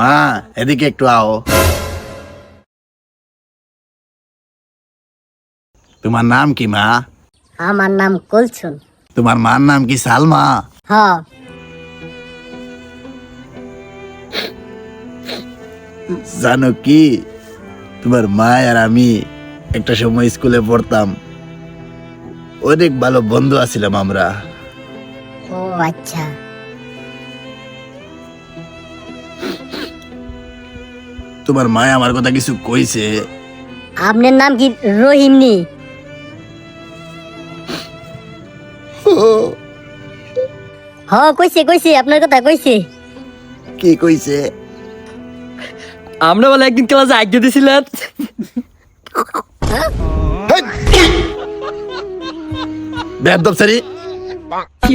মা এদিকে একটু আও। তোমার নাম কি মা? আমার নাম কুলসুম। তোমার মার নাম কি সালমা? হ। জানো কি, তোমার মা আর আমি একটা সময় স্কুলে পড়তাম, অনেক ভালো বন্ধু আছিলাম আমরা। ও আচ্ছা। তোমার মা আমার কথা কিছু কইছে? আপনার নাম কি রহিমনি? হ কইছে কইছে, আপনার কথা কইছে। কি কইছে? আমরা বলে একদিন ক্লাসে আগে দিয়েছিলেন। বেয়াদব সারি। কি